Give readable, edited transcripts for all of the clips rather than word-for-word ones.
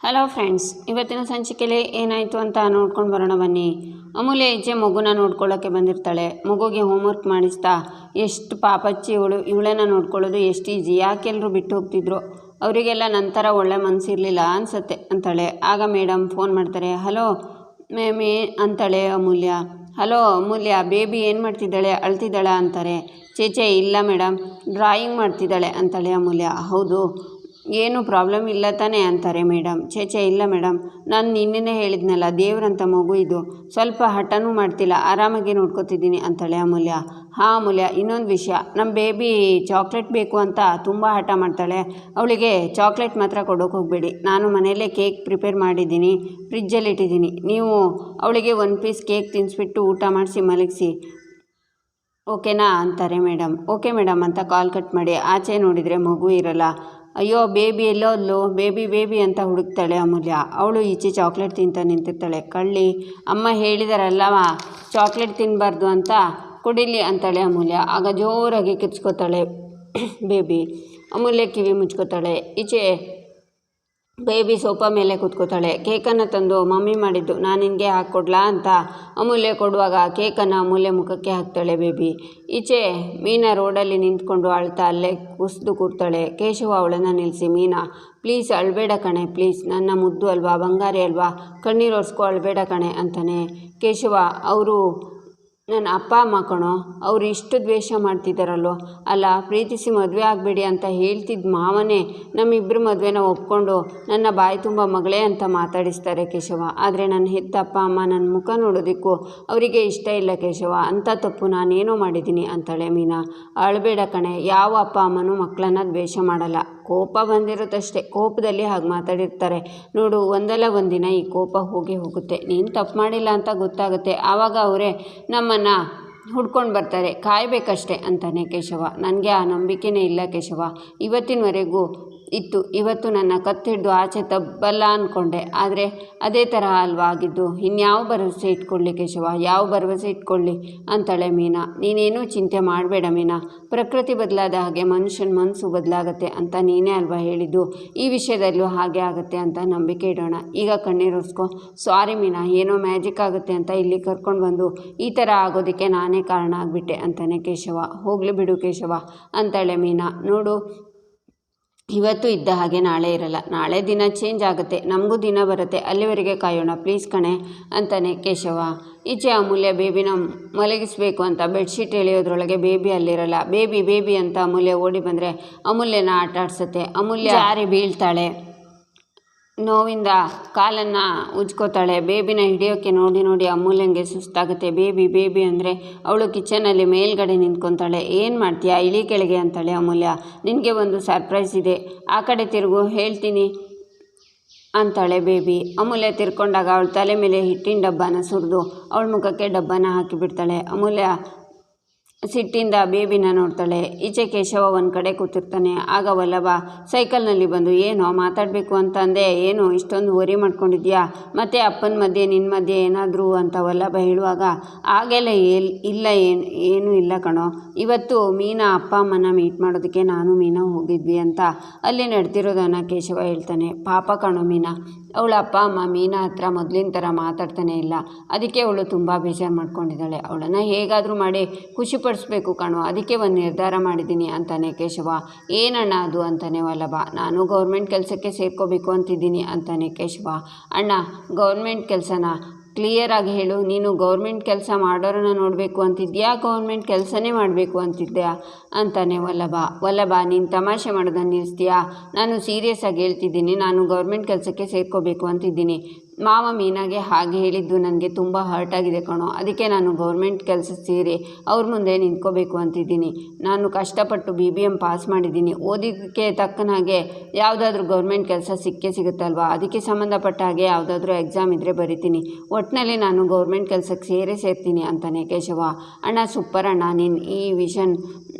Hello friends, ಇವತ್ತಿನ ಸಂಚಿಕೆಯಲ್ಲಿ ಏನಾಯಿತು ಅಂತ ನೋಡ್ಕೊಂಡು ಬರೋಣ ಬನ್ನಿ. ಅಮೂಲ್ಯ ಈಚೆ ಮಗುನ ನೋಡ್ಕೊಳ್ಳೋಕ್ಕೆ ಬಂದಿರ್ತಾಳೆ. ಮಗುಗೆ ಹೋಮ್ವರ್ಕ್ ಮಾಡಿಸ್ತಾ ಎಷ್ಟು ಪಾಪಚ್ಚಿ ಇವಳನ್ನ ನೋಡ್ಕೊಳ್ಳೋದು ಎಷ್ಟು ಈಜಿ, ಯಾಕೆಲ್ಲರೂ ಬಿಟ್ಟು ಹೋಗ್ತಿದ್ರು, ಅವರಿಗೆಲ್ಲ ನಂತರ ಒಳ್ಳೆ ಮನಸ್ಸಿರಲಿಲ್ಲ ಅನಿಸುತ್ತೆ ಅಂತಾಳೆ. ಆಗ ಮೇಡಮ್ ಫೋನ್ ಮಾಡ್ತಾರೆ. ಹಲೋ ಮೇಮಿ ಅಂತಾಳೆ ಅಮೂಲ್ಯ. ಹಲೋ ಅಮೂಲ್ಯ, ಬೇಬಿ ಏನು ಮಾಡ್ತಿದ್ದಾಳೆ, ಅಳ್ತಿದ್ದಾಳ ಅಂತಾರೆ. ಚೇಚೆ ಇಲ್ಲ ಮೇಡಮ್, ಡ್ರಾಯಿಂಗ್ ಮಾಡ್ತಿದ್ದಾಳೆ ಅಂತಾಳೆ ಅಮೂಲ್ಯ. ಹೌದು, ಏನು ಪ್ರಾಬ್ಲಮ್ ಇಲ್ಲ ತಾನೇ ಅಂತಾರೆ ಮೇಡಮ್. ಚೇಚೆ ಇಲ್ಲ ಮೇಡಮ್, ನಾನು ನಿನ್ನೆ ಹೇಳಿದ್ನಲ್ಲ, ದೇವ್ರಂಥ ಮಗು ಇದು, ಸ್ವಲ್ಪ ಹಠನೂ ಮಾಡ್ತಿಲ್ಲ, ಆರಾಮಾಗಿ ನೋಡ್ಕೊತಿದ್ದೀನಿ ಅಂತಾಳೆ ಅಮೂಲ್ಯ. ಹಾಂ ಅಮೂಲ್ಯ, ಇನ್ನೊಂದು ವಿಷಯ, ನಮ್ಮ ಬೇಬಿ ಚಾಕ್ಲೇಟ್ ಬೇಕು ಅಂತ ತುಂಬ ಹಠ ಮಾಡ್ತಾಳೆ, ಅವಳಿಗೆ ಚಾಕ್ಲೇಟ್ ಮಾತ್ರ ಕೊಡೋಕೆ ಹೋಗಬೇಡಿ, ನಾನು ಮನೆಯಲ್ಲೇ ಕೇಕ್ ಪ್ರಿಪೇರ್ ಮಾಡಿದ್ದೀನಿ, ಫ್ರಿಜ್ಜಲ್ಲಿ ಇಟ್ಟಿದ್ದೀನಿ, ನೀವು ಅವಳಿಗೆ ಒಂದು ಪೀಸ್ ಕೇಕ್ ತಿನ್ನಿಸ್ಬಿಟ್ಟು ಊಟ ಮಾಡಿಸಿ ಮಲಗಿಸಿ, ಓಕೆನಾ ಅಂತಾರೆ ಮೇಡಮ್. ಓಕೆ ಮೇಡಮ್ ಅಂತ ಕಾಲ್ ಕಟ್ ಮಾಡಿ ಆಚೆ ನೋಡಿದರೆ ಮಗು ಇರಲ್ಲ. ಅಯ್ಯೋ ಬೇಬಿ ಎಲ್ಲೋದ್ಲು, ಬೇಬಿ ಅಂತ ಹುಡುಕ್ತಾಳೆ ಅಮೂಲ್ಯ. ಅವಳು ಈಚೆ ಚಾಕ್ಲೇಟ್ ತಿಂತ ನಿಂತಿರ್ತಾಳೆ. ಕಳ್ಳಿ, ಅಮ್ಮ ಹೇಳಿದಾರಲ್ಲವ ಚಾಕ್ಲೇಟ್ ತಿನ್ನಬಾರ್ದು ಅಂತ, ಕುಡಿಲಿ ಅಂತಾಳೆ ಅಮೂಲ್ಯ. ಆಗ ಜೋರಾಗಿ ಕಿರ್ಚ್ಕೋತಾಳೆ ಬೇಬಿ. ಅಮೂಲ್ಯ ಕಿವಿ ಮುಚ್ಕೋತಾಳೆ. ಈಚೆ ಬೇಬಿ ಸೋಫಾ ಮೇಲೆ ಕೂತ್ಕೋತಾಳೆ. ಕೇಕನ್ನು ತಂದು ಮಮ್ಮಿ ಮಾಡಿದ್ದು ನಾನು ನಿನಗೆ ಹಾಕ್ಕೊಡ್ಲಾ ಅಂತ ಅಮೂಲ್ಯ ಕೊಡುವಾಗ ಕೇಕನ್ನು ಅಮೂಲ್ಯ ಮುಖಕ್ಕೆ ಹಾಕ್ತಾಳೆ ಬೇಬಿ. ಈಚೆ ಮೀನಾ ರೋಡಲ್ಲಿ ನಿಂತ್ಕೊಂಡು ಅಳ್ತಾ ಅಲ್ಲೇ ಕುಸಿದು ಕೂರ್ತಾಳೆ. ಕೇಶವ ಅವಳನ್ನು ನಿಲ್ಲಿಸಿ, ಮೀನಾ ಪ್ಲೀಸ್ ಅಳಬೇಡ ಕಣೆ, ಪ್ಲೀಸ್, ನನ್ನ ಮುದ್ದು ಅಲ್ವಾ, ಬಂಗಾರಿ ಅಲ್ವಾ, ಕಣ್ಣೀರು ಒರೆಸ್ಕೊ, ಅಳಬೇಡ ಕಣೆ ಅಂತಾನೆ. ಕೇಶವ, ಅವರು ನನ್ನ ಅಪ್ಪ ಅಮ್ಮ ಕಣೋ, ಅವರು ಇಷ್ಟು ದ್ವೇಷ ಮಾಡ್ತಿದ್ದಾರಲ್ಲೋ, ಅಲ್ಲ ಪ್ರೀತಿಸಿ ಮದುವೆ ಆಗಬೇಡಿ ಅಂತ ಹೇಳ್ತಿದ್ದ ಮಾವನೇ ನಮ್ಮಿಬ್ಬರು ಮದುವೆನ ಒಪ್ಕೊಂಡು ನನ್ನ ಬಾಯಿ ತುಂಬ ಮಗಳೇ ಅಂತ ಮಾತಾಡಿಸ್ತಾರೆ ಕೇಶವ. ಆದರೆ ನನ್ನ ಹೆತ್ತ ಅಪ್ಪ ಅಮ್ಮ ನನ್ನ ಮುಖ ನೋಡೋದಕ್ಕೂ ಅವರಿಗೆ ಇಷ್ಟ ಇಲ್ಲ ಕೇಶವ, ಅಂಥ ತಪ್ಪು ನಾನೇನೋ ಮಾಡಿದ್ದೀನಿ ಅಂತಾಳೆ ಮೀನಾ. ಅಳಬೇಡ ಕಣೆ, ಯಾವ ಅಪ್ಪ ಅಮ್ಮನೂ ಮಕ್ಕಳನ್ನ ದ್ವೇಷ ಮಾಡಲ್ಲ, ಕೋಪ ಬಂದಿರುತ್ತಷ್ಟೇ, ಕೋಪದಲ್ಲಿ ಹಾಗೆ ಮಾತಾಡಿರ್ತಾರೆ ನೋಡು, ಒಂದಲ್ಲ ಒಂದಿನ ಈ ಕೋಪ ಹೋಗೇ ಹೋಗುತ್ತೆ, ನೀನು ತಪ್ಪು ಮಾಡಿಲ್ಲ ಅಂತ ಗೊತ್ತಾಗುತ್ತೆ, ಆವಾಗ ಅವರೇ ನಮ್ಮನ್ನು ಹುಡ್ಕೊಂಡು ಬರ್ತಾರೆ, ಕಾಯಬೇಕಷ್ಟೆ ಅಂತಾನೆ ಕೇಶವ. ನನಗೆ ಆ ನಂಬಿಕೆನೇ ಇಲ್ಲ ಕೇಶವ, ಇವತ್ತಿನವರೆಗೂ ಇತ್ತು, ಇವತ್ತು ನನ್ನ ಕತ್ತು ಹಿಡಿದು ಆಚೆ ತಬ್ಬಲ್ಲ ಅಂದ್ಕೊಂಡೆ, ಆದರೆ ಅದೇ ತರಹ ಅಲ್ವಾ ಆಗಿದ್ದು, ಇನ್ಯಾವ ಭರವಸೆ ಇಟ್ಕೊಳ್ಳಿ ಕೇಶವ, ಯಾವ ಭರವಸೆ ಇಟ್ಕೊಳ್ಳಿ ಅಂತಾಳೆ ಮೀನಾ. ನೀನೇನೂ ಚಿಂತೆ ಮಾಡಬೇಡ ಮೀನಾ, ಪ್ರಕೃತಿ ಬದಲಾದ ಹಾಗೆ ಮನುಷ್ಯನ ಮನಸ್ಸು ಬದಲಾಗತ್ತೆ ಅಂತ ನೀನೇ ಅಲ್ವಾ ಹೇಳಿದ್ದು, ಈ ವಿಷಯದಲ್ಲೂ ಹಾಗೆ ಆಗುತ್ತೆ ಅಂತ ನಂಬಿಕೆ ಇಡೋಣ, ಈಗ ಕಣ್ಣೀರು ಒರೆಸ್ಕೊ. ಸಾರಿ ಮೀನಾ, ಏನೋ ಮ್ಯಾಜಿಕ್ ಆಗುತ್ತೆ ಅಂತ ಇಲ್ಲಿ ಕರ್ಕೊಂಡು ಬಂದು ಈ ಥರ ಆಗೋದಕ್ಕೆ ನಾನೇ ಕಾರಣ ಆಗಿಬಿಟ್ಟೆ ಅಂತಾನೆ ಕೇಶವ. ಹೋಗಲಿ ಬಿಡು ಕೇಶವ ಅಂತಾಳೆ ಮೀನಾ. ನೋಡು, ಇವತ್ತು ಇದ್ದ ಹಾಗೆ ನಾಳೆ ಇರಲ್ಲ, ನಾಳೆ ದಿನ ಚೇಂಜ್ ಆಗುತ್ತೆ, ನಮಗೂ ದಿನ ಬರುತ್ತೆ, ಅಲ್ಲಿವರೆಗೆ ಕಾಯೋಣ ಪ್ಲೀಸ್ ಕಣೆ ಅಂತಾನೆ ಕೇಶವ. ಈಚೆ ಅಮೂಲ್ಯ ಬೇಬಿನ ಮಲಗಿಸ್ಬೇಕು ಅಂತ ಬೆಡ್ಶೀಟ್ ಎಳೆಯೋದ್ರೊಳಗೆ ಬೇಬಿ ಅಲ್ಲಿರಲ್ಲ. ಬೇಬಿ ಅಂತ ಅಮೂಲ್ಯ ಓಡಿ ಬಂದರೆ ಅಮೂಲ್ಯನ ಆಟ ಆಡ್ಸುತ್ತೆ. ಅಮೂಲ್ಯ ಜಾರಿ ಬೀಳ್ತಾಳೆ, ನೋವಿಂದ ಕಾಲನ್ನು ಉಜ್ಕೋತಾಳೆ. ಬೇಬಿನ ಹಿಡಿಯೋಕ್ಕೆ ನೋಡಿ ಅಮೂಲ್ಯಂಗೆ ಸುಸ್ತಾಗುತ್ತೆ. ಬೇಬಿ ಅಂದರೆ ಅವಳು ಕಿಚನಲ್ಲಿ ಮೇಲ್ಗಡೆ ನಿಂತ್ಕೊತಾಳೆ. ಏನು ಮಾಡ್ತೀಯಾ, ಇಳಿ ಕೆಳಗೆ ಅಂತಾಳೆ ಅಮೂಲ್ಯ. ನಿನಗೆ ಒಂದು ಸರ್ಪ್ರೈಸ್ ಇದೆ, ಆ ಕಡೆ ತಿರುಗು ಹೇಳ್ತೀನಿ ಅಂತಾಳೆ ಬೇಬಿ. ಅಮೂಲ್ಯ ತಿರ್ಕೊಂಡಾಗ ಅವಳ ತಲೆ ಮೇಲೆ ಹಿಟ್ಟಿನ ಡಬ್ಬನ ಸುರಿದು ಅವಳ ಮುಖಕ್ಕೆ ಡಬ್ಬನ ಹಾಕಿಬಿಡ್ತಾಳೆ. ಅಮೂಲ್ಯ ಸಿಟ್ಟಿಂದ ಬೇಬಿನ ನೋಡ್ತಾಳೆ. ಈಚೆ ಕೇಶವ ಒಂದು ಕಡೆ ಕೂತಿರ್ತಾನೆ. ಆಗ ವಲ್ಲಭ ಸೈಕಲ್ನಲ್ಲಿ ಬಂದು, ಏನೋ ಮಾತಾಡಬೇಕು ಅಂತಂದೆ, ಏನು ಇಷ್ಟೊಂದು ವರಿ ಮಾಡ್ಕೊಂಡಿದ್ಯಾ, ಮತ್ತು ಅಪ್ಪನ ಮಧ್ಯೆ ನಿನ್ನ ಮಧ್ಯೆ ಏನಾದರೂ ಅಂತ ವಲ್ಲಭ ಹೇಳುವಾಗ, ಆಗೆಲ್ಲ ಏನೂ ಇಲ್ಲ ಕಣೋ, ಇವತ್ತು ಮೀನಾ ಅಪ್ಪ ಅಮ್ಮನ ಮೀಟ್ ಮಾಡೋದಕ್ಕೆ ನಾನು ಮೀನಾ ಹೋಗಿದ್ವಿ ಅಂತ ಅಲ್ಲಿ ನಡೆದಿರೋದನ್ನು ಕೇಶವ ಹೇಳ್ತಾನೆ. ಪಾಪ ಕಣೋ ಮೀನಾ, ಅವಳ ಅಪ್ಪ ಅಮ್ಮ ಮೀನಾ ಹತ್ರ ಮೊದಲಿನ ಥರ ಮಾತಾಡ್ತಾನೆ ಇಲ್ಲ, ಅದಕ್ಕೆ ಅವಳು ತುಂಬ ಬೇಜಾರು ಮಾಡ್ಕೊಂಡಿದ್ದಾಳೆ, ಅವಳನ್ನು ಹೇಗಾದರೂ ಮಾಡಿ ಖುಷಿಪಡಿಸ್ಬೇಕು ಕಣೋ, ಅದಕ್ಕೆ ಒಂದು ನಿರ್ಧಾರ ಮಾಡಿದ್ದೀನಿ ಅಂತಾನೆ ಕೇಶವ. ಏನಣ್ಣ ಅದು ಅಂತಾನೆ ವಲ್ಲಭ. ನಾನು ಗೌರ್ಮೆಂಟ್ ಕೆಲಸಕ್ಕೆ ಸೇರ್ಕೋಬೇಕು ಅಂತಿದ್ದೀನಿ ಅಂತಾನೆ ಕೇಶವ. ಅಣ್ಣ, ಗೌರ್ಮೆಂಟ್ ಕೆಲಸನ ಕ್ಲಿಯರಾಗಿ ಹೇಳು, ನೀನು ಗೌರ್ಮೆಂಟ್ ಕೆಲಸ ಮಾಡೋರನ್ನ ನೋಡಬೇಕು ಅಂತಿದ್ಯಾ, ಗೌರ್ಮೆಂಟ್ ಕೆಲಸನೇ ಮಾಡಬೇಕು ಅಂತಿದ್ಯಾ ಅಂತಾನೆ ವಲ್ಲಭ. ನೀನು ತಮಾಷೆ ಮಾಡೋದನ್ನು ನಿಲ್ಲಿಸ್ತೀಯಾ, ನಾನು ಸೀರಿಯಸ್ ಆಗಿ ಹೇಳ್ತಿದ್ದೀನಿ, ನಾನು ಗೌರ್ಮೆಂಟ್ ಕೆಲಸಕ್ಕೆ ಸೇರ್ಕೋಬೇಕು ಅಂತಿದ್ದೀನಿ. ಮಾವ ಮೀನಾಗೆ ಹಾಗೆ ಹೇಳಿದ್ದು ನನಗೆ ತುಂಬ ಹರ್ಟ್ ಆಗಿದೆ ಕಣೋ, ಅದಕ್ಕೆ ನಾನು ಗೌರ್ಮೆಂಟ್ ಕೆಲಸ ಸೇರಿ ಅವ್ರ ಮುಂದೆ ನಿಂತ್ಕೋಬೇಕು ಅಂತಿದ್ದೀನಿ. ನಾನು ಕಷ್ಟಪಟ್ಟು BBM ಪಾಸ್ ಮಾಡಿದ್ದೀನಿ, ಓದಿದ್ದಕ್ಕೆ ತಕ್ಕನ ಹಾಗೆ ಯಾವುದಾದ್ರೂ ಗೌರ್ಮೆಂಟ್ ಕೆಲಸ ಸಿಗುತ್ತಲ್ವಾ, ಅದಕ್ಕೆ ಸಂಬಂಧಪಟ್ಟ ಹಾಗೆ ಯಾವುದಾದ್ರೂ ಎಕ್ಸಾಮ್ ಇದ್ದರೆ ಬರಿತೀನಿ, ಒಟ್ಟಿನಲ್ಲಿ ನಾನು ಗೌರ್ಮೆಂಟ್ ಕೆಲಸಕ್ಕೆ ಸೇರ್ತೀನಿ ಅಂತಾನೆ ಕೇಶವ. ಅಣ್ಣ ಸೂಪರ್ ಅಣ್ಣ, ನೀನು ಈ ವಿಷನ್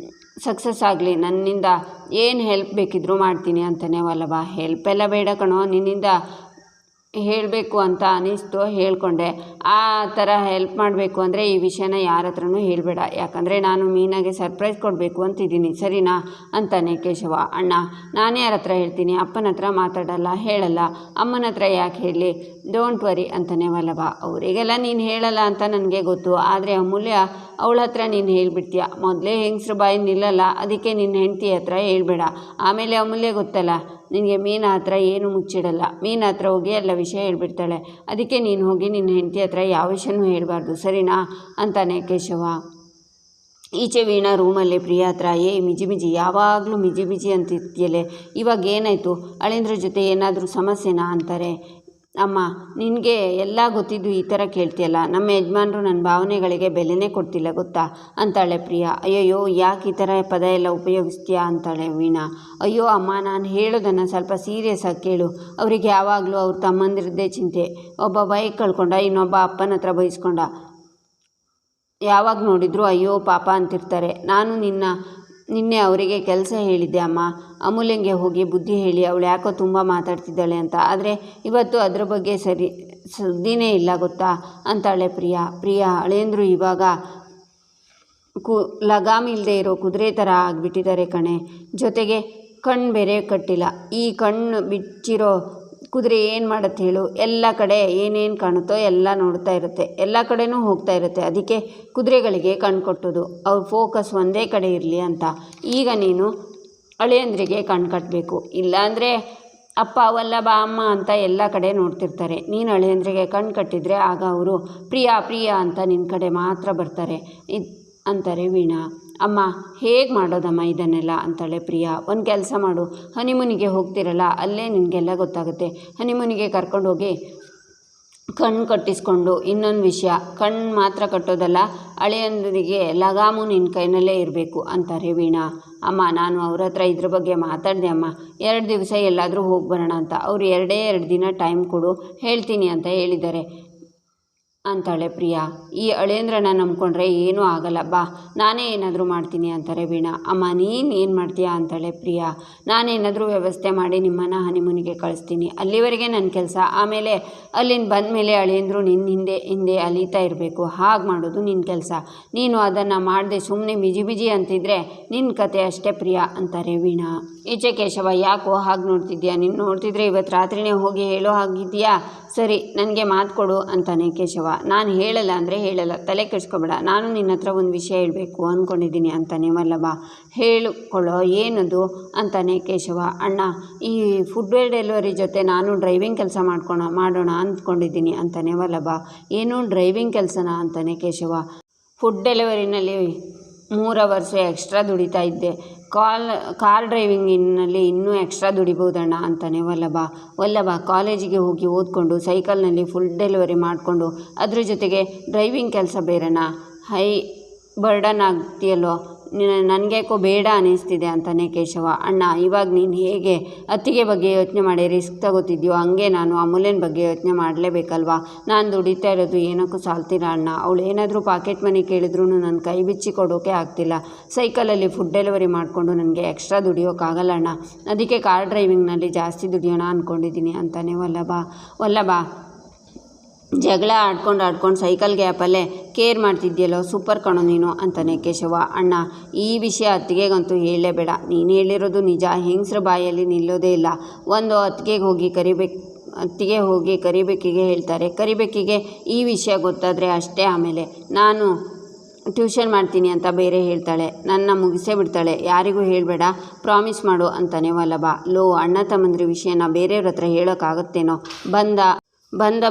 ಸಕ್ಸಸ್ ಆಗಲಿ, ನನ್ನಿಂದ ಏನು ಹೆಲ್ಪ್ ಬೇಕಿದ್ರೂ ಮಾಡ್ತೀನಿ ಅಂತಾನೆ ವಲ್ಲಭ. ಹೆಲ್ಪ್ ಎಲ್ಲ ಬೇಡ ಕಣೋ, ನಿನ್ನಿಂದ ಹೇಳಬೇಕು ಅಂತ ಅನ್ನಿಸ್ತು, ಹೇಳ್ಕೊಂಡೆ. ಆ ಥರ ಹೆಲ್ಪ್ ಮಾಡಬೇಕು ಅಂದರೆ ಈ ವಿಷಯನ ಯಾರ ಹತ್ರನೂ ಹೇಳಬೇಡ, ಯಾಕಂದರೆ ನಾನು ಮೀನಾಗೆ ಸರ್ಪ್ರೈಸ್ ಕೊಡಬೇಕು ಅಂತಿದ್ದೀನಿ, ಸರಿನಾ ಅಂತಾನೆ ಕೇಶವ. ಅಣ್ಣ ನಾನು ಯಾರ ಹತ್ರ ಹೇಳ್ತೀನಿ, ಅಪ್ಪನ ಹತ್ರ ಮಾತಾಡಲ್ಲ, ಹೇಳಲ್ಲ, ಅಮ್ಮನ ಹತ್ರ ಯಾಕೆ ಹೇಳಲಿ, ಡೋಂಟ್ ವರಿ ಅಂತಾನೆ ವಲ್ಲಭ. ಅವರಿಗೆಲ್ಲ ನೀನು ಹೇಳಲ್ಲ ಅಂತ ನನಗೆ ಗೊತ್ತು, ಆದರೆ ಅಮೂಲ್ಯ ಅವಳ ಹತ್ರ ನೀನು ಹೇಳ್ಬಿಡ್ತೀಯ. ಮೊದಲೇ ಹೆಂಗಸ್ರ ಬಾಯಿ ನಿಲ್ಲಲ್ಲ, ಅದಕ್ಕೆ ನಿನ್ನ ಹೆಂಡತಿ ಹತ್ರ ಹೇಳ್ಬೇಡ. ಆಮೇಲೆ ಅಮೂಲ್ಯ ಗೊತ್ತಲ್ಲ ನಿನಗೆ, ಮೀನಾ ಹತ್ರ ಏನು ಮುಚ್ಚಿಡಲ್ಲ. ಮೀನಾ ಹತ್ರ ಹೋಗಿ ಎಲ್ಲ ವಿಷಯ ಹೇಳ್ಬಿಡ್ತಾಳೆ. ಅದಕ್ಕೆ ನೀನು ಹೋಗಿ ನಿನ್ನ ಹೆಂಡತಿ ಹತ್ರ ಯಾವ ವಿಷಯನೂ ಹೇಳಬಾರ್ದು, ಸರಿನಾ ಅಂತಾನೆ ಕೇಶವ. ಈಚೆ ವೀಣಾ ರೂಮಲ್ಲಿ ಪ್ರಿಯಾ ಹತ್ರ, ಮಿಜಿ ಯಾವಾಗಲೂ ಮಿಜಿ ಅಂತಿದ್ಯಲೆ, ಇವಾಗ ಏನಾಯಿತು, ಅಳಿಂದ್ರ ಜೊತೆ ಏನಾದರೂ ಸಮಸ್ಯೆನಾ ಅಂತಾರೆ. ಅಮ್ಮ ನಿನಗೆ ಎಲ್ಲ ಗೊತ್ತಿದ್ದು ಈ ಥರ ಕೇಳ್ತೀಯಲ್ಲ, ನಮ್ಮ ಯಜಮಾನರು ನನ್ನ ಭಾವನೆಗಳಿಗೆ ಬೆಲೆನೇ ಕೊಡ್ತಿಲ್ಲ ಗೊತ್ತಾ ಅಂತಾಳೆ ಪ್ರಿಯಾ. ಅಯ್ಯಯ್ಯೋ ಯಾಕೆ ಈ ಥರ ಪದ ಎಲ್ಲ ಉಪಯೋಗಿಸ್ತೀಯಾ ಅಂತಾಳೆ ವೀಣಾ. ಅಯ್ಯೋ ಅಮ್ಮ, ನಾನು ಹೇಳೋದನ್ನು ಸ್ವಲ್ಪ ಸೀರಿಯಸ್ ಆಗಿ ಕೇಳು. ಅವರಿಗೆ ಯಾವಾಗಲೂ ಅವ್ರ ತಮ್ಮಂದಿರದ್ದೇ ಚಿಂತೆ. ಒಬ್ಬ ಬೈಕ್ ಕಳ್ಕೊಂಡ, ಇನ್ನೊಬ್ಬ ಅಪ್ಪನ ಹತ್ರ ಬೈಸ್ಕೊಂಡ, ಯಾವಾಗ ನೋಡಿದ್ರು ಅಯ್ಯೋ ಪಾಪ ಅಂತಿರ್ತಾರೆ. ನಾನು ನಿನ್ನೆ ಅವರಿಗೆ ಕೆಲಸ ಹೇಳಿದ್ದೆ ಅಮ್ಮ, ಅಮೂಲ್ಯಂಗೆ ಹೋಗಿ ಬುದ್ಧಿ ಹೇಳಿ, ಅವಳು ಯಾಕೋ ತುಂಬ ಮಾತಾಡ್ತಿದ್ದಾಳೆ ಅಂತ. ಆದರೆ ಇವತ್ತು ಅದ್ರ ಬಗ್ಗೆ ಸುದ್ದಿನೇ ಇಲ್ಲ ಗೊತ್ತಾ ಅಂತಾಳೆ ಪ್ರಿಯಾ. ಅಳೇಂದ್ರು ಇವಾಗ ಲಗಾಮ್ ಇಲ್ಲದೆ ಇರೋ ಕುದುರೆ ಥರ ಆಗಿಬಿಟ್ಟಿದ್ದಾರೆ ಕಣೆ. ಜೊತೆಗೆ ಕಣ್ಣು ಬೇರೆ ಕಟ್ಟಿಲ್ಲ. ಈ ಕಣ್ಣು ಬಿಚ್ಚಿರೋ ಕುದುರೆ ಏನು ಮಾಡುತ್ತೆ ಹೇಳು, ಎಲ್ಲ ಕಡೆ ಏನೇನು ಕಾಣುತ್ತೋ ಎಲ್ಲ ನೋಡ್ತಾ ಇರುತ್ತೆ, ಎಲ್ಲ ಕಡೆನೂ ಹೋಗ್ತಾ ಇರುತ್ತೆ. ಅದಕ್ಕೆ ಕುದುರೆಗಳಿಗೆ ಕಣ್ಣು ಕೊಟ್ಟೋದು, ಅವ್ರ ಫೋಕಸ್ ಒಂದೇ ಕಡೆ ಇರಲಿ ಅಂತ. ಈಗ ನೀನು ಅಳಿಯಂದ್ರಿಗೆ ಕಣ್ಣು ಕಟ್ಟಬೇಕು, ಇಲ್ಲಾಂದರೆ ಅಪ್ಪ ವಲ್ಲಭ ಅಮ್ಮ ಅಂತ ಎಲ್ಲ ಕಡೆ ನೋಡ್ತಿರ್ತಾರೆ. ನೀನು ಅಳಿಯಂದ್ರಿಗೆ ಕಣ್ಣು ಕಟ್ಟಿದರೆ ಆಗ ಅವರು ಪ್ರಿಯಾ ಅಂತ ನಿನ್ನ ಕಡೆ ಮಾತ್ರ ಬರ್ತಾರೆ ಅಂತಾರೆ ವೀಣಾ. ಅಮ್ಮ ಹೇಗೆ ಮಾಡೋದಮ್ಮ ಇದನ್ನೆಲ್ಲ ಅಂತಾಳೆ ಪ್ರಿಯಾ. ಒಂದು ಕೆಲಸ ಮಾಡು, ಹನಿಮೂನಿಗೆ ಹೋಗ್ತಿರಲ್ಲ, ಅಲ್ಲೇ ನಿನಗೆಲ್ಲ ಗೊತ್ತಾಗುತ್ತೆ. ಹನಿಮೂನಿಗೆ ಕರ್ಕೊಂಡೋಗಿ ಕಣ್ಣು ಕಟ್ಟಿಸ್ಕೊಂಡು, ಇನ್ನೊಂದು ವಿಷಯ, ಕಣ್ಣು ಮಾತ್ರ ಕಟ್ಟೋದಲ್ಲ, ಅಳಿಯಂದ್ರಿಗೆ ಲಗಾಮು ನಿನ್ನ ಕೈನಲ್ಲೇ ಇರಬೇಕು ಅಂತಾರೆ ವೀಣಾ. ಅಮ್ಮ ನಾನು ಅವ್ರ ಹತ್ರ ಇದ್ರ ಬಗ್ಗೆ ಮಾತಾಡಿದೆ ಅಮ್ಮ, 2 ದಿವಸ ಎಲ್ಲಾದರೂ ಹೋಗಿ ಬರೋಣ ಅಂತ. ಅವರು 2 ದಿನ ಟೈಮ್ ಕೊಡು, ಹೇಳ್ತೀನಿ ಅಂತ ಹೇಳಿದ್ದಾರೆ ಅಂತಾಳೆ ಪ್ರಿಯಾ. ಈ ಅಳಿಯಂದ್ರನ್ನ ನಂಬ್ಕೊಂಡ್ರೆ ಏನೂ ಆಗಲ್ಲ, ಬಾ ನಾನೇ ಏನಾದರೂ ಮಾಡ್ತೀನಿ ಅಂತಾರೆ ವೀಣಾ. ಅಮ್ಮ ನೀನು ಏನು ಮಾಡ್ತೀಯಾ ಅಂತಾಳೆ ಪ್ರಿಯಾ. ನಾನೇನಾದರೂ ವ್ಯವಸ್ಥೆ ಮಾಡಿ ನಿಮ್ಮನ್ನು ಹನಿಮೂನಿಗೆ ಕಳಿಸ್ತೀನಿ, ಅಲ್ಲಿವರೆಗೆ ನನ್ನ ಕೆಲಸ. ಆಮೇಲೆ ಅಲ್ಲಿಂದ ಬಂದ ಮೇಲೆ ಅಳಿಯಂದ್ರು ನಿನ್ನ ಹಿಂದೆ ಅಲೀತಾ ಇರಬೇಕು, ಹಾಗೆ ಮಾಡೋದು ನಿನ್ನ ಕೆಲಸ. ನೀನು ಅದನ್ನು ಮಾಡದೆ ಸುಮ್ಮನೆ ಮಿಜಿ ಅಂತಿದ್ರೆ ನಿನ್ನ ಕತೆ ಅಷ್ಟೇ ಪ್ರಿಯಾ ಅಂತಾರೆ ವೀಣಾ. ಈಚೆ ಕೇಶವ, ಯಾಕೋ ಹಾಗೆ ನೋಡ್ತಿದ್ಯಾ, ನೀನು ನೋಡ್ತಿದ್ರೆ ಇವತ್ತು ರಾತ್ರಿನೇ ಹೋಗಿ ಹೇಳೋ ಹಾಗಿದೆಯಾ, ಸರಿ ನನಗೆ ಮಾತು ಕೊಡು ಅಂತಾನೆ ಕೇಶವ. ನಾನು ಹೇಳಲ್ಲ ಅಂದರೆ ಹೇಳಲ್ಲ, ತಲೆ ಕೆಡಿಸ್ಕೊಬೇಡ, ನಾನು ನಿನ್ನ ಹತ್ರ ಒಂದು ವಿಷಯ ಹೇಳಬೇಕು ಅಂದ್ಕೊಂಡಿದ್ದೀನಿ ಅಂತಾನೆ ವಲ್ಲಭ. ಹೇಳಿಕೊಳ್ಳೋ, ಏನದು ಅಂತಾನೆ ಕೇಶವ. ಅಣ್ಣ ಈ ಫುಡ್ ಡೆಲಿವರಿ ಜೊತೆ ನಾನು ಡ್ರೈವಿಂಗ್ ಕೆಲಸ ಮಾಡೋಣ ಅಂದ್ಕೊಂಡಿದ್ದೀನಿ ಅಂತಾನೆ ವಲ್ಲಭ. ಏನು ಡ್ರೈವಿಂಗ್ ಕೆಲಸನ ಅಂತಾನೆ ಕೇಶವ. ಫುಡ್ ಡೆಲಿವರಿನಲ್ಲಿ 3 ವರ್ಷ ಎಕ್ಸ್ಟ್ರಾ ದುಡಿತಾ ಇದ್ದೆ, ಕಾರ್ ಡ್ರೈವಿಂಗಿನಲ್ಲಿ ಇನ್ನೂ ಎಕ್ಸ್ಟ್ರಾ ದುಡಿಬೋದಣ್ಣ ಅಂತಾನೆ ವಲ್ಲಭ ಕಾಲೇಜಿಗೆ ಹೋಗಿ ಓದ್ಕೊಂಡು ಸೈಕಲ್ನಲ್ಲಿ ಫುಡ್ ಡೆಲಿವರಿ ಮಾಡಿಕೊಂಡು ಅದ್ರ ಜೊತೆಗೆ ಡ್ರೈವಿಂಗ್ ಕೆಲಸ ಬೇರೆನಾ, ಹೈ ಬರ್ಡನ್ ಆಗ್ತೀಯಲ್ಲೋ, ನನಗೇಕೋ ಬೇಡ ಅನ್ನಿಸ್ತಿದೆ ಅಂತಾನೆ ಕೇಶವ. ಅಣ್ಣ ಇವಾಗ ನೀನು ಹೇಗೆ ಅತ್ತಿಗೆ ಬಗ್ಗೆ ಯೋಚನೆ ಮಾಡಿ ರಿಸ್ಕ್ ತಗೋತಿದ್ಯೋ ಹಂಗೆ ನಾನು ಅಮೂಲ್ಯನ ಬಗ್ಗೆ ಯೋಚನೆ ಮಾಡಲೇಬೇಕಲ್ವಾ. ನಾನು ದುಡಿತಾ ಇರೋದು ಏನಕ್ಕೂ ಸಾಲ್ತಿಲ್ಲ ಅಣ್ಣ. ಅವಳು ಏನಾದರೂ ಪಾಕೆಟ್ ಮನಿ ಕೇಳಿದ್ರೂ ನನ್ನ ಕೈ ಬಿಚ್ಚಿ ಕೊಡೋಕೆ ಆಗ್ತಿಲ್ಲ. ಸೈಕಲಲ್ಲಿ ಫುಡ್ ಡೆಲಿವರಿ ಮಾಡಿಕೊಂಡು ನನಗೆ ಎಕ್ಸ್ಟ್ರಾ ದುಡಿಯೋಕ್ಕಾಗಲ್ಲ ಅಣ್ಣ, ಅದಕ್ಕೆ ಕಾರ್ ಡ್ರೈವಿಂಗ್ನಲ್ಲಿ ಜಾಸ್ತಿ ದುಡಿಯೋಣ ಅಂದ್ಕೊಂಡಿದ್ದೀನಿ ಅಂತಾನೆ ವಲ್ಲಭ ಜಗಳ ಆಡ್ಕೊಂಡು ಸೈಕಲ್ ಗ್ಯಾಪಲ್ಲೇ ಕೇರ್ ಮಾಡ್ತಿದ್ಯಲ್ಲೋ, ಸೂಪರ್ ಕಣೋ ನೀನು ಅಂತಾನೆ ಕೇಶವ. ಅಣ್ಣ ಈ ವಿಷಯ ಅತ್ತಿಗೆಗಂತೂ ಹೇಳಲೇಬೇಡ, ನೀನು ಹೇಳಿರೋದು ನಿಜ, ಹೆಂಗಸ್ರ ಬಾಯಲ್ಲಿ ನಿಲ್ಲೋದೇ ಇಲ್ಲ. ಒಂದು ಅತ್ತಿಗೆ ಹೋಗಿ ಕರಿಬೇಕಿಗೆ ಹೇಳ್ತಾರೆ, ಕರಿಬೇಕಿಗೆ ಈ ವಿಷಯ ಗೊತ್ತಾದರೆ ಅಷ್ಟೇ. ಆಮೇಲೆ ನಾನು ಟ್ಯೂಷನ್ ಮಾಡ್ತೀನಿ ಅಂತ ಬೇರೆ ಹೇಳ್ತಾಳೆ, ನನ್ನ ಮುಗಿಸೇ ಬಿಡ್ತಾಳೆ. ಯಾರಿಗೂ ಹೇಳಬೇಡ, ಪ್ರಾಮಿಸ್ ಮಾಡು ಅಂತಾನೆ ವಲ್ಲಭ. ಅಣ್ಣ ತಮ್ಮಂದ್ರ ವಿಷಯನ ಬೇರೆಯವ್ರ ಹತ್ರ ಹೇಳೋಕ್ಕಾಗತ್ತೇನೋ,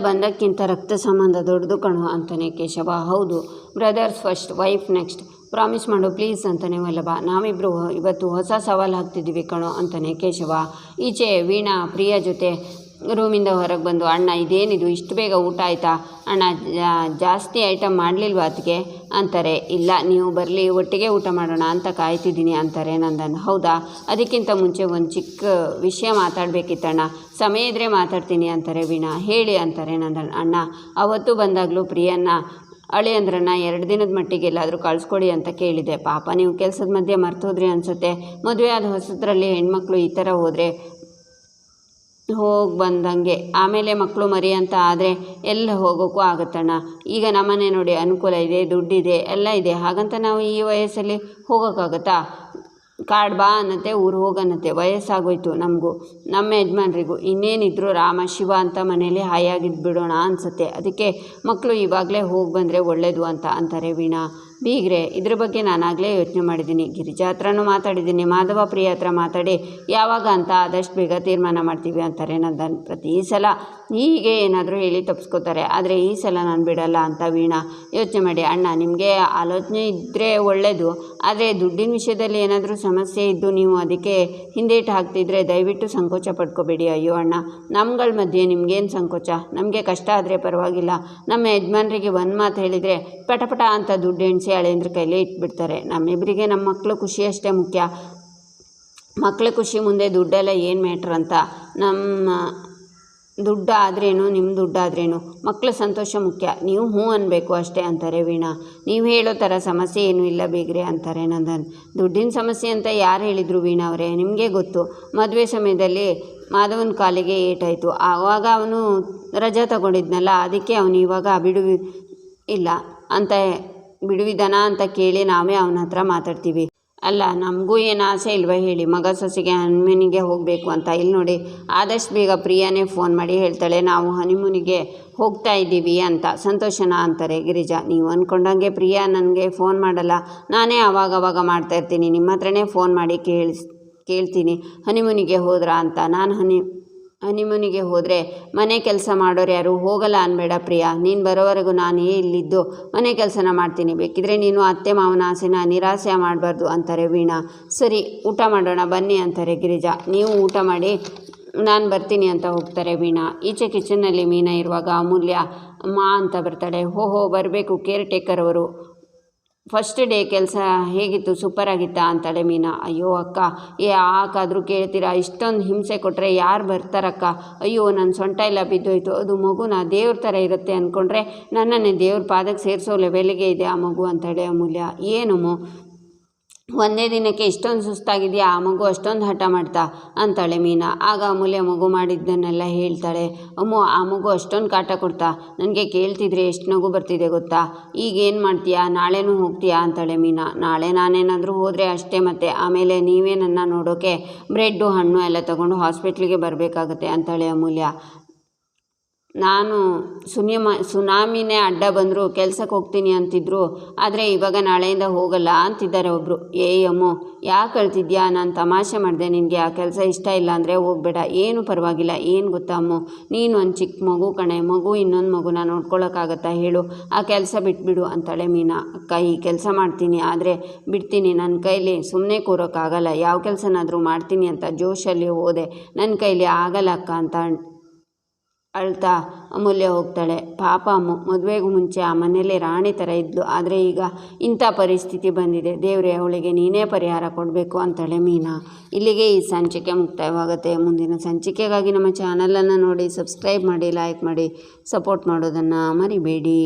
ಬಂದಕ್ಕಿಂತ ರಕ್ತ ಸಂಬಂಧ ದೊಡ್ಡದು ಕಣೋ ಅಂತಾನೆ ಕೇಶವ. ಹೌದು, brothers first, wife next, promise ಮಾಡು ಪ್ಲೀಸ್ ಅಂತಾನೆ ವಲ್ಲಭ. ನಾವಿಬ್ಬರು ಇವತ್ತು ಹೊಸ ಸವಾಲು ಹಾಕ್ತಿದ್ದೀವಿ ಕಣೋ ಅಂತಾನೆ ಕೇಶವ. ಈಚೆ ವೀಣಾ ಪ್ರಿಯಾ ಜೊತೆ ರೂಮಿಂದ ಹೊರಗೆ ಬಂದು, ಅಣ್ಣ ಇದೇನಿದು ಇಷ್ಟು ಬೇಗ ಊಟ ಆಯಿತಾ ಅಣ್ಣ, ಜಾಸ್ತಿ ಐಟಮ್ ಮಾಡಲಿಲ್ವ ಅದಕ್ಕೆ ಅಂತಾರೆ. ಇಲ್ಲ ನೀವು ಬರಲಿ ಒಟ್ಟಿಗೆ ಊಟ ಮಾಡೋಣ ಅಂತ ಕಾಯ್ತಿದ್ದೀನಿ ಅಂತಾರೆ ನಂದನ್. ಹೌದಾ, ಅದಕ್ಕಿಂತ ಮುಂಚೆ ಒಂದು ಚಿಕ್ಕ ವಿಷಯ ಮಾತಾಡಬೇಕಿತ್ತಣ್ಣ, ಸಮಯ ಇದ್ದರೆ ಮಾತಾಡ್ತೀನಿ ಅಂತಾರೆ ವೀಣಾ. ಹೇಳಿ ಅಂತಾರೆ ನಂದನ್. ಅಣ್ಣ ಅವತ್ತು ಬಂದಾಗಲೂ ಪ್ರಿಯನ್ನ ಅಳಿಯಂದ್ರನ್ನ 2 ದಿನದ ಮಟ್ಟಿಗೆ ಎಲ್ಲಾದರೂ ಕಳಿಸ್ಕೊಡಿ ಅಂತ ಕೇಳಿದೆ. ಪಾಪ ನೀವು ಕೆಲಸದ ಮಧ್ಯೆ ಮರ್ತೋದ್ರಿ ಅನಿಸುತ್ತೆ. ಮದುವೆ ಆದ ಹೊಸದ್ರಲ್ಲಿ ಹೆಣ್ಮಕ್ಳು ಈ ಥರ ಹೋದರೆ ಹೋಗಿ ಬಂದಂಗೆ. ಆಮೇಲೆ ಮಕ್ಕಳು ಮರಿ ಅಂತ ಆದರೆ ಎಲ್ಲ ಹೋಗೋಕ್ಕೂ ಆಗುತ್ತಣ್ಣ. ಈಗ ನಮ್ಮನೆ ನೋಡಿ ಅನುಕೂಲ ಇದೆ, ದುಡ್ಡಿದೆ, ಎಲ್ಲ ಇದೆ. ಹಾಗಂತ ನಾವು ಈ ವಯಸ್ಸಲ್ಲಿ ಹೋಗೋಕ್ಕಾಗುತ್ತಾ? ಕಾಡು ಬಾ ಅನ್ನತ್ತೆ, ಊರು ಹೋಗನ್ನತ್ತೆ. ವಯಸ್ಸಾಗೋಯ್ತು ನಮಗೂ, ನಮ್ಮ ಯಜಮಾನ್ರಿಗೂ. ಇನ್ನೇನಿದ್ರು ರಾಮ ಶಿವ ಅಂತ ಮನೇಲಿ ಹಾಯಾಗಿದ್ದು ಬಿಡೋಣ ಅನಿಸುತ್ತೆ. ಅದಕ್ಕೆ ಮಕ್ಕಳು ಇವಾಗಲೇ ಹೋಗಿ ಬಂದರೆ ಒಳ್ಳೆಯದು ಅಂತ ಅಂತಾರೆ ವೀಣಾ. ಬೀಗ್ರೆ, ಇದ್ರ ಬಗ್ಗೆ ನಾನಾಗಲೇ ಯೋಚನೆ ಮಾಡಿದ್ದೀನಿ. ಗಿರಿಜಾ ಹತ್ರನೂ ಮಾತಾಡಿದ್ದೀನಿ, ಮಾಧವ ಪ್ರಿಯ ಹತ್ರ ಮಾತಾಡಿ ಯಾವಾಗ ಅಂತ ಆದಷ್ಟು ಬೇಗ ತೀರ್ಮಾನ ಮಾಡ್ತೀವಿ ಅಂತಾರೆ ನಂದನ್. ಪ್ರತಿ ಸಲ ಹೀಗೆ ಏನಾದರೂ ಹೇಳಿ ತಪ್ಪಿಸ್ಕೋತಾರೆ, ಆದರೆ ಈ ಸಲ ನಾನು ಬಿಡಲ್ಲ ಅಂತ ವೀಣಾ ಯೋಚನೆ ಮಾಡಿ. ಅಣ್ಣ, ನಿಮಗೆ ಆಲೋಚನೆ ಇದ್ದರೆ ಒಳ್ಳೆಯದು, ಆದರೆ ದುಡ್ಡಿನ ವಿಷಯದಲ್ಲಿ ಏನಾದರೂ ಸಮಸ್ಯೆ ಇದ್ದು ನೀವು ಅದಕ್ಕೆ ಹಿಂದೇಟು ಹಾಕ್ತಿದ್ರೆ ದಯವಿಟ್ಟು ಸಂಕೋಚ ಪಡ್ಕೋಬೇಡಿ. ಅಯ್ಯೋ ಅಣ್ಣ, ನಮ್ಗಳ ಮಧ್ಯೆ ನಿಮಗೇನು ಸಂಕೋಚ? ನಮಗೆ ಕಷ್ಟ ಆದರೆ ಪರವಾಗಿಲ್ಲ. ನಮ್ಮ ಯಜಮಾನ್ರಿಗೆ ಒಂದು ಮಾತು ಹೇಳಿದರೆ ಪಟಪಟ ಅಂತ ದುಡ್ಡು ಎಣಿಸಿ ಹಳೇಂದ್ರ ಕೈಲೇ ಇಟ್ಬಿಡ್ತಾರೆ. ನಮ್ಮಿಬ್ಬರಿಗೆ ನಮ್ಮ ಮಕ್ಕಳು ಖುಷಿ ಅಷ್ಟೇ ಮುಖ್ಯ. ಮಕ್ಕಳ ಖುಷಿ ಮುಂದೆ ದುಡ್ಡೆಲ್ಲ ಏನು ಮ್ಯಾಟ್ರ್ ಅಂತ. ನಮ್ಮ ದುಡ್ಡು ಆದ್ರೇನು, ನಿಮ್ಮ ದುಡ್ಡು ಆದ್ರೇನು, ಮಕ್ಕಳ ಸಂತೋಷ ಮುಖ್ಯ. ನೀವು ಹ್ಞೂ ಅನ್ನಬೇಕು ಅಷ್ಟೇ ಅಂತಾರೆ ವೀಣಾ. ನೀವು ಹೇಳೋ ಥರ ಸಮಸ್ಯೆ ಏನೂ ಇಲ್ಲ ಬೇಗ್ರೆ ಅಂತಾರೆ ನಂದನ್. ದುಡ್ಡಿನ ಸಮಸ್ಯೆ ಅಂತ ಯಾರು ಹೇಳಿದರು ವೀಣಾ ಅವರೇ? ನಿಮಗೆ ಗೊತ್ತು, ಮದುವೆ ಸಮಯದಲ್ಲಿ ಮಾಧವನ ಕಾಲಿಗೆ ಏಟಾಯಿತು. ಆವಾಗ ಅವನು ರಜಾ ತಗೊಂಡಿದ್ನಲ್ಲ, ಅದಕ್ಕೆ ಅವನು ಇವಾಗ ಇಲ್ಲ ಅಂತ ಬಿಡುವಿದಾನ ಅಂತ ಕೇಳಿ ನಾವೇ ಅವನ ಹತ್ರ ಮಾತಾಡ್ತೀವಿ. ಅಲ್ಲ, ನಮಗೂ ಏನು ಆಸೆ ಇಲ್ವಾ ಹೇಳಿ, ಮಗ ಸೊಸೆಗೆ ಹನಿಮೂನಿಗೆ ಹೋಗಬೇಕು ಅಂತ. ಇಲ್ಲಿ ನೋಡಿ, ಆದಷ್ಟು ಬೇಗ ಪ್ರಿಯಾನೇ ಫೋನ್ ಮಾಡಿ ಹೇಳ್ತಾಳೆ, ನಾವು ಹನಿಮೂನಿಗೆ ಹೋಗ್ತಾ ಇದ್ದೀವಿ ಅಂತ. ಸಂತೋಷನಾ ಅಂತಾರೆ ಗಿರಿಜಾ. ನೀವು ಅಂದ್ಕೊಂಡಂಗೆ ಪ್ರಿಯಾ ನನಗೆ ಫೋನ್ ಮಾಡಲ್ಲ, ನಾನೇ ಆವಾಗವಾಗ ಮಾಡ್ತಾಯಿರ್ತೀನಿ. ನಿಮ್ಮ ಹತ್ರನೇ ಫೋನ್ ಮಾಡಿ ಕೇಳ್ತೀನಿ ಹನಿಮೂನಿಗೆ ಹೋದ್ರಾ ಅಂತ. ನಾನು ಹನಿಮೂನಿಗೆ ಹೋದರೆ ಮನೆ ಕೆಲಸ ಮಾಡೋರು ಯಾರು? ಹೋಗಲ್ಲ ಅನ್ಬೇಡ ಪ್ರಿಯಾ. ನೀನು ಬರೋವರೆಗೂ ನಾನು ಇಲ್ಲಿದ್ದು ಮನೆ ಕೆಲಸನ ಮಾಡ್ತೀನಿ. ಬೇಕಿದ್ರೆ ನೀನು ಅತ್ತೆ ಮಾವನ ಆಸೆನ ನಿರಾಸೆ ಮಾಡಬಾರ್ದು ಅಂತಾರೆ ವೀಣಾ. ಸರಿ, ಊಟ ಮಾಡೋಣ ಬನ್ನಿ ಅಂತಾರೆ ಗಿರಿಜಾ. ನೀವು ಊಟ ಮಾಡಿ, ನಾನು ಬರ್ತೀನಿ ಅಂತ ಹೋಗ್ತಾರೆ ವೀಣಾ. ಈಚೆ ಕಿಚನ್ನಲ್ಲಿ ಮೀನಾ ಇರುವಾಗ ಅಮೂಲ್ಯ ಅಮ್ಮ ಅಂತ ಬರ್ತಾಳೆ. ಓಹೋ, ಬರಬೇಕು, ಕೇರ್ ಟೇಕರ್ ಅವರು. ಫಸ್ಟ್ ಡೇ ಕೆಲಸ ಹೇಗಿತ್ತು? ಸೂಪರ್ ಆಗಿತ್ತಾ ಅಂತಾಳೆ ಮೀನಾ. ಅಯ್ಯೋ ಅಕ್ಕ, ಯಾಕಾದರೂ ಕೇಳ್ತೀರಾ? ಇಷ್ಟೊಂದು ಹಿಂಸೆ ಕೊಟ್ಟರೆ ಯಾರು ಬರ್ತಾರಕ್ಕ? ಅಯ್ಯೋ, ನನ್ನ ಸೊಂಟ ಎಲ್ಲ ಬಿದ್ದೋಯ್ತು. ಅದು ಮಗುನ ದೇವ್ರ ಥರ ಇರುತ್ತೆ ಅಂದ್ಕೊಂಡ್ರೆ ನನ್ನನ್ನೇ ದೇವ್ರ ಪಾದಕ್ಕೆ ಸೇರಿಸೋ ಲೆವೆಲ್ಗೆ ಇದೆ ಆ ಮಗು ಅಂತಾಳೆ ಅಮೂಲ್ಯ. ಏನಮ್ಮ, ಒಂದೇ ದಿನಕ್ಕೆ ಇಷ್ಟೊಂದು ಸುಸ್ತಾಗಿದೆಯಾ? ಆ ಮಗು ಅಷ್ಟೊಂದು ಹಠ ಮಾಡ್ತಾ ಅಂತಾಳೆ ಮೀನಾ. ಆಗ ಅಮೂಲ್ಯ ಮಗು ಮಾಡಿದ್ದನ್ನೆಲ್ಲ ಹೇಳ್ತಾಳೆ. ಆ ಮಗು ಅಷ್ಟೊಂದು ಕಾಟ ಕೊಡ್ತಾ? ನನಗೆ ಕೇಳ್ತಿದ್ರೆ ಎಷ್ಟು ನಗು ಬರ್ತಿದೆ ಗೊತ್ತಾ? ಈಗ ಏನು ಮಾಡ್ತೀಯಾ? ನಾಳೆನೂ ಹೋಗ್ತೀಯಾ ಅಂತಾಳೆ ಮೀನಾ. ನಾಳೆ ನಾನೇನಾದರೂ ಹೋದರೆ ಅಷ್ಟೇ, ಮತ್ತೆ ಆಮೇಲೆ ನೀವೇ ನನ್ನ ನೋಡೋಕ್ಕೆ ಬ್ರೆಡ್ಡು ಹಣ್ಣು ಎಲ್ಲ ತೊಗೊಂಡು ಹಾಸ್ಪಿಟ್ಲಿಗೆ ಬರಬೇಕಾಗತ್ತೆ ಅಂತಾಳೆ ಅಮೂಲ್ಯ. ನಾನು ಸುನಾಮಿನೇ ಅಡ್ಡ ಬಂದರು ಕೆಲ್ಸಕ್ಕೆ ಹೋಗ್ತೀನಿ ಅಂತಿದ್ರು, ಆದರೆ ಇವಾಗ ನಾಳೆಯಿಂದ ಹೋಗಲ್ಲ ಅಂತಿದ್ದಾರೆ ಒಬ್ಬರು. ಅಮ್ಮೋ, ಯಾಕೆ ಅಳ್ತಿದ್ಯಾ? ನಾನು ತಮಾಷೆ ಮಾಡಿದೆ. ನಿನಗೆ ಆ ಕೆಲಸ ಇಷ್ಟ ಇಲ್ಲ ಅಂದರೆ ಹೋಗಬೇಡ, ಏನು ಪರವಾಗಿಲ್ಲ. ಏನು ಗೊತ್ತಾ ಅಮ್ಮೋ, ನೀನು ಒಂದು ಚಿಕ್ಕ ಮಗು ಕಣೆ, ಮಗು ಇನ್ನೊಂದು ಮಗುನ ನೋಡ್ಕೊಳ್ಳೋಕ್ಕಾಗತ್ತಾ ಹೇಳು? ಆ ಕೆಲಸ ಬಿಟ್ಬಿಡು ಅಂತಾಳೆ ಮೀನಾ. ಅಕ್ಕ, ಈ ಕೆಲಸ ಮಾಡ್ತೀನಿ, ಆದರೆ ಬಿಡ್ತೀನಿ. ನನ್ನ ಕೈಲಿ ಸುಮ್ಮನೆ ಕೂರೋಕ್ಕಾಗಲ್ಲ. ಯಾವ ಕೆಲಸನಾದರೂ ಮಾಡ್ತೀನಿ ಅಂತ ಜೋಶಲ್ಲಿ ಹೋದೆ, ನನ್ನ ಕೈಲಿ ಆಗಲ್ಲ ಅಕ್ಕ ಅಂತ ಅಳ್ತಾ ಅಮೂಲ್ಯ ಹೋಗ್ತಾಳೆ. ಪಾಪ ಮದುವೆಗೂ ಮುಂಚೆ ಆ ಮನೇಲಿ ರಾಣಿ ಥರ ಇದ್ಲು, ಆದರೆ ಈಗ ಇಂಥ ಪರಿಸ್ಥಿತಿ ಬಂದಿದೆ. ದೇವರೇ, ಅವಳಿಗೆ ನೀನೇ ಪರಿಹಾರ ಕೊಡಬೇಕು ಅಂತಾಳೆ ಮೀನಾ. ಇಲ್ಲಿಗೆ ಈ ಸಂಚಿಕೆ ಮುಕ್ತಾಯವಾಗುತ್ತೆ. ಮುಂದಿನ ಸಂಚಿಕೆಗಾಗಿ ನಮ್ಮ ಚಾನಲನ್ನು ನೋಡಿ ಸಬ್ಸ್ಕ್ರೈಬ್ ಮಾಡಿ, ಲೈಕ್ ಮಾಡಿ, ಸಪೋರ್ಟ್ ಮಾಡೋದನ್ನು ಮರಿಬೇಡಿ.